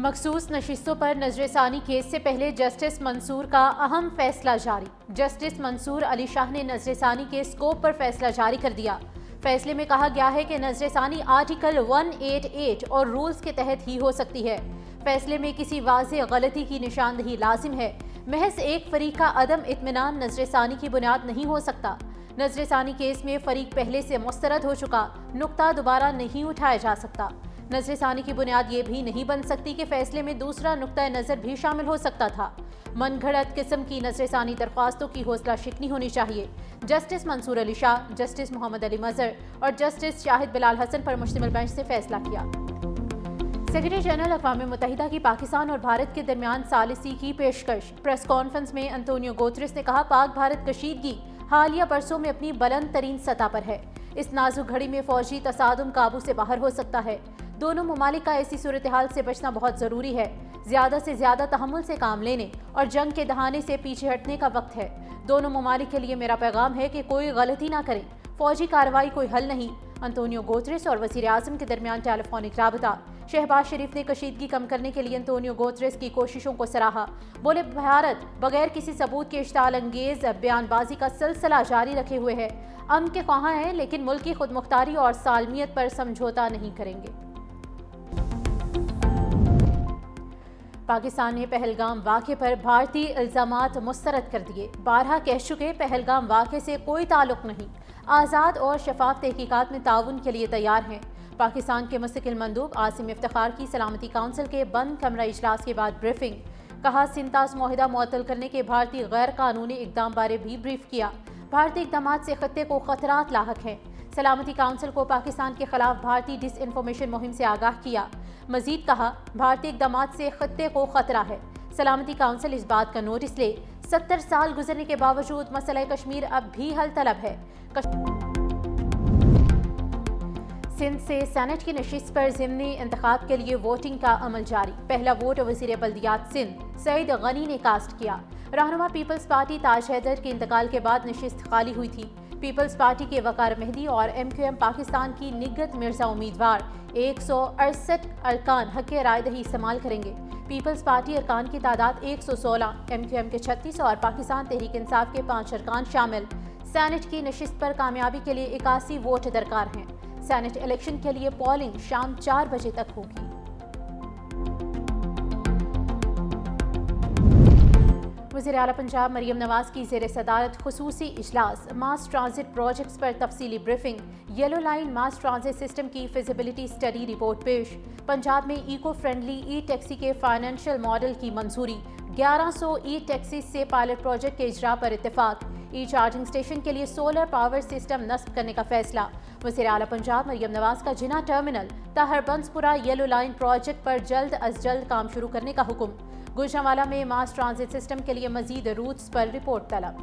مخصوص نشستوں پر نظر ثانی کیس سے پہلے جسٹس منصور کا اہم فیصلہ جاری۔ جسٹس منصور علی شاہ نے نظر ثانی کے اسکوپ پر فیصلہ جاری کر دیا۔ فیصلے میں کہا گیا ہے کہ نظر ثانی آرٹیکل 188 اور رولز کے تحت ہی ہو سکتی ہے۔ فیصلے میں کسی واضح غلطی کی نشاندہی لازم ہے۔ محض ایک فریق کا عدم اطمینان نظر ثانی کی بنیاد نہیں ہو سکتا۔ نظر ثانی کیس میں فریق پہلے سے مسترد ہو چکا نقطہ دوبارہ نہیں اٹھایا جا سکتا۔ نظر ثانی کی بنیاد یہ بھی نہیں بن سکتی کہ فیصلے میں دوسرا نقطہ نظر بھی شامل ہو سکتا تھا۔ من گھڑت قسم کی نظر ثانی درخواستوں کی حوصلہ شکنی ہونی چاہیے۔ جسٹس منصور علی شاہ، جسٹس محمد علی مظہر اور جسٹس شاہد بلال حسن پر مشتمل بینچ سے فیصلہ کیا۔ سیکریٹری جنرل اقوام متحدہ کی پاکستان اور بھارت کے درمیان ثالثی کی پیشکش۔ پریس کانفرنس میں انتونیو گوتریس نے کہا پاک بھارت کشیدگی حالیہ برسوں میں اپنی بلند ترین سطح پر ہے۔ اس نازک گھڑی میں فوجی تصادم قابو سے باہر ہو سکتا ہے۔ دونوں ممالک کا ایسی صورتحال سے بچنا بہت ضروری ہے۔ زیادہ سے زیادہ تحمل سے کام لینے اور جنگ کے دہانے سے پیچھے ہٹنے کا وقت ہے۔ دونوں ممالک کے لیے میرا پیغام ہے کہ کوئی غلطی نہ کریں۔ فوجی کارروائی کوئی حل نہیں۔ انتونیو گوتریس اور وزیر اعظم کے درمیان ٹیلی فونک رابطہ۔ شہباز شریف نے کشیدگی کم کرنے کے لیے انتونیو گوتریس کی کوششوں کو سراہا۔ بولے بھارت بغیر کسی ثبوت کے اشتعال انگیز بیان بازی کا سلسلہ جاری رکھے ہوئے ہے۔ امن کے خواہاں ہیں لیکن ملک کی خود مختاری اور سالمیت پر سمجھوتا نہیں کریں گے۔ پاکستان نے پہلگام واقعے پر بھارتی الزامات مسترد کر دیے۔ بارہا کہہ چکے پہلگام واقعے سے کوئی تعلق نہیں۔ آزاد اور شفاف تحقیقات میں تعاون کے لیے تیار ہیں۔ پاکستان کے مستقل مندوب عاصم افتخار کی سلامتی کونسل کے بند کمرہ اجلاس کے بعد بریفنگ۔ کہا سنتاس معاہدہ معطل کرنے کے بھارتی غیر قانونی اقدام بارے بھی بریف کیا۔ بھارتی اقدامات سے خطے کو خطرات لاحق ہیں۔ سلامتی کونسل کو پاکستان کے خلاف بھارتی ڈس انفارمیشن مہم سے آگاہ کیا۔ مزید کہا بھارتی اقدامات سے خطے کو خطرہ ہے۔ سلامتی کونسل اس بات کا نوٹس لے 70 سال گزرنے کے باوجود مسئلہ کشمیر اب بھی حل طلب ہے۔ سندھ سے سینٹ کی نشست پر ضمنی انتخاب کے لیے ووٹنگ کا عمل جاری۔ پہلا ووٹ وزیر بلدیات سندھ سعید غنی نے کاسٹ کیا۔ رہنما پیپلز پارٹی تاج حیدر کے انتقال کے بعد نشست خالی ہوئی تھی۔ پیپلز پارٹی کے وقار مہدی اور MQM پاکستان کی نگہت مرزا امیدوار 168 ارکان حق رائے دہی استعمال کریں گے۔ پیپلز پارٹی ارکان کی تعداد 116، MQM کے 36 اور پاکستان تحریک انصاف کے 5 ارکان شامل۔ سینٹ کی نشست پر کامیابی کے لیے 81 ووٹ درکار ہیں۔ سینٹ الیکشن کے لیے پولنگ شام 4 بجے تک ہوگی۔ وزیر اعلیٰ پنجاب مریم نواز کی زیر صدارت خصوصی اجلاس۔ ماس ٹرانزٹ پروجیکٹس پر تفصیلی بریفنگ۔ یلو لائن ماس ٹرانزٹ سسٹم کی فیزیبلٹی اسٹڈی رپورٹ پیش۔ پنجاب میں ایکو فرینڈلی ای ٹیکسی کے فائنینشیل ماڈل کی منظوری۔ 1100 ای ٹیکسی سے پائلٹ پروجیکٹ کے اجراء پر اتفاق۔ ای چارجنگ اسٹیشن کے لیے سولر پاور سسٹم نصب کرنے کا فیصلہ۔ وزیر اعلیٰ پنجاب مریم نواز کا جناح ٹرمینل تا ہربنسپورہ یلو لائن پروجیکٹ پر جلد از جلد کام شروع کرنے کا حکم۔ گوجرانوالہ میں ماس ٹرانزٹ سسٹم کے لیے مزید روٹس پر رپورٹ طلب۔